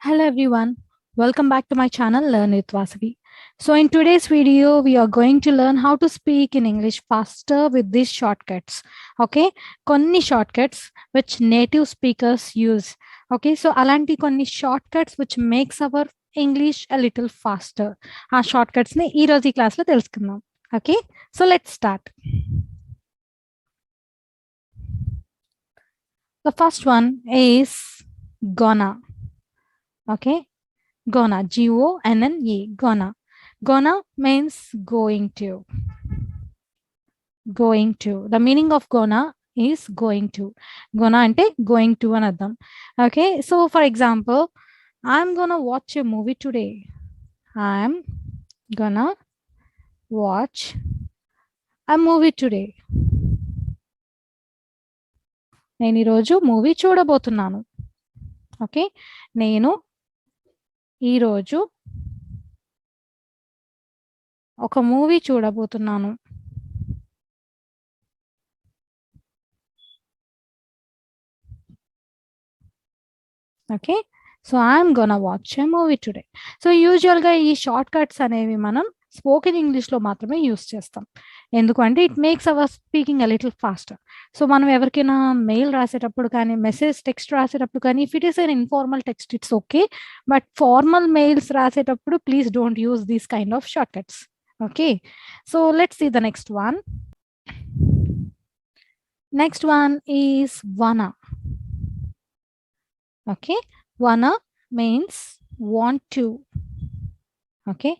Hello everyone, welcome back to my channel Learn with Vasavi. So in today's video, we are going to learn how to speak in English faster with these shortcuts. Okay, కొన్ని shortcuts which native speakers use. Okay, so అలాంటి కొన్ని shortcuts which makes our English a little faster. ఆ shortcuts ని ఈ రోజు ఈ class లో తెలుసుకుందాం. Okay, so let's start. The first one is gonna. Okay, gonna, G-O-N-N-E, gonna. Gonna means going to. Going to. The meaning of gonna is going to. Gonna ante going to అని అర్థం. Okay, so for example, I'm gonna watch a movie today. I'm gonna watch a movie today. నేను ఈరోజు movie చూడబోతున్నాను. Okay, నేను ఈరోజు ఒక movie చూడబోతున్నాను. Okay, so I'm gonna watch A movie today. So యూజువల్గా ఈ షార్ట్ కట్స్ అనేవి మనం స్పోకెన్ ఇంగ్లీష్లో మాత్రమే యూస్ చేస్తాం. ఎందుకంటే it makes our speaking a little faster. So మనం ఎవరికైనా మెయిల్ రాసేటప్పుడు కానీ మెసేజ్ టెక్స్ట్ రాసేటప్పుడు కానీ if it is an informal text it's okay, but formal mails రాసేటప్పుడు please don't use these kind of shortcuts. Okay, so let's see the next one. Next one is wanna. Okay, wanna means want to. Okay,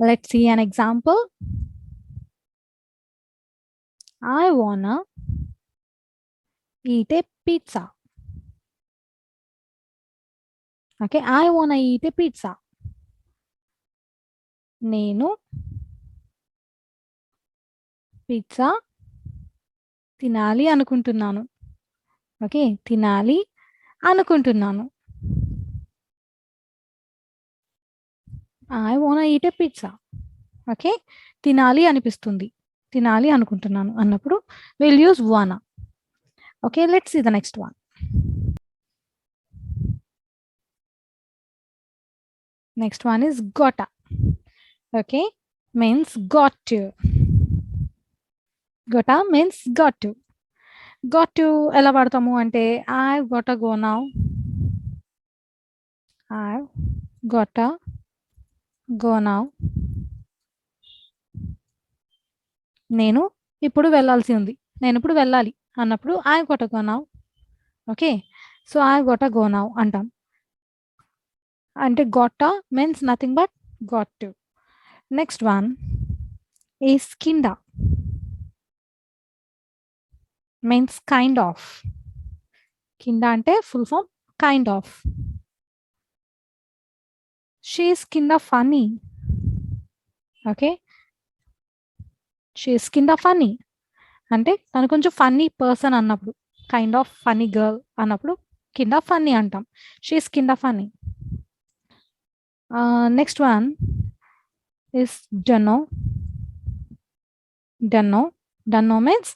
let's see an example. I wanna eat a pizza. Okay, I wanna eat a pizza. నేను pizza తినాలి అనుకుంటున్నాను. Okay, తినాలి అనుకుంటున్నాను. I want eat a pizza. Okay, తినాలి అనిపిస్తుంది, తినాలి అనుకుంటున్నాను అన్నప్పుడు will use wanna. Okay, let's see the next one. Next one is gotta. Okay, means got to. Gotta means got to. Got to ఎలా వాడతాము అంటే I gotta go now. I gotta go now. నేను ఇప్పుడు వెళ్ళాల్సి ఉంది, నేను ఇప్పుడు వెళ్ళాలి అన్నప్పుడు I gotta go now. Okay, so I gotta go now అంటాం. అంటే gotta means nothing but got to. Next one is kinda. Means kind of. Kinda అంటే full form kind of. She's kinda funny. Okay, she's kinda funny అంటే తను కొంచెం funny person అన్నప్పుడు, kind of funny girl అన్నప్పుడు kinda funny అంటాం. She's kinda funny. Next one is dunno. Dunno. Dunno means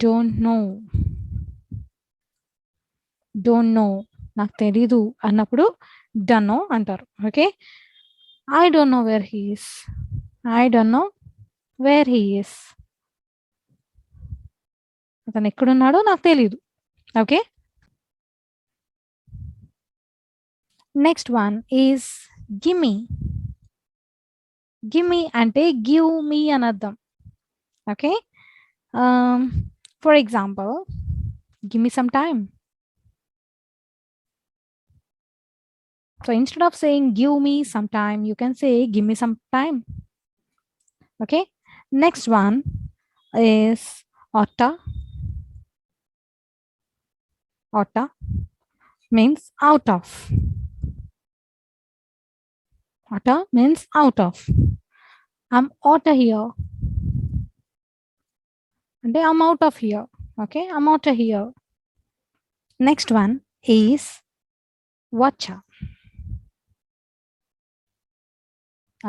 don't know. Don't know నాకు తెలీదు అన్నప్పుడు dunno అంటారు. Okay, I don't know where he is. I don't know where he is. అతను ఎక్కడున్నాడో నాకు తెలీదు. Okay, next one is gimme. Gimme అంటే give me అని అర్థం. Okay, for example give me some time. So instead of saying give me some time, you can say give me some time. Okay, next one is otta. Otta means out of. Otta means out of. I'm outta here. And I'm out of here. Okay, I'm outta here. Next one is watcha.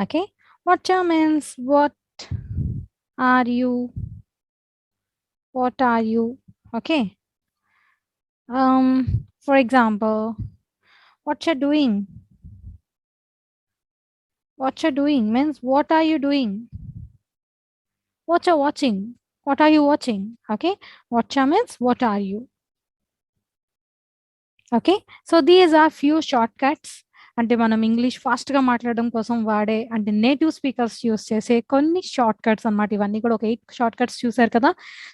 Okay, watcha means what are you? What are you? Okay, for example, What you're doing? What you're doing means what are you doing? What you're watching? What are you watching? Okay. Watcha means what are you? Okay. So these are few shortcuts. అంటే మనం English ఫాస్ట్‌గా మాట్లాడడం కోసం వాడే అంటే native speakers use చేసే కొన్ని short cuts అన్నమాట. ఇవన్నీ కూడా ఒక 8 షార్ట్ కట్స్ చూసారు కదా!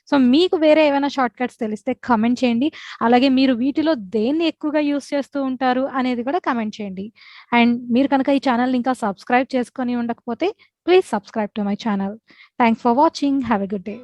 సో మీకు వేరే ఏవైనా షార్ట్ కట్స్ తెలిస్తే కామెంట్ చేయండి. అలాగే మీరు వీటిలో దేన్ని ఎక్కువగా యూజ్ చేస్తూ ఉంటారు అనేది కూడా కామెంట్ చేయండి. అండ్ మీరు కనుక ఈ ఛానెల్‌ని ఇంకా సబ్స్క్రైబ్ చేసుకొని ఉండకపోతే please subscribe to my channel. Thanks for watching. Have a good day.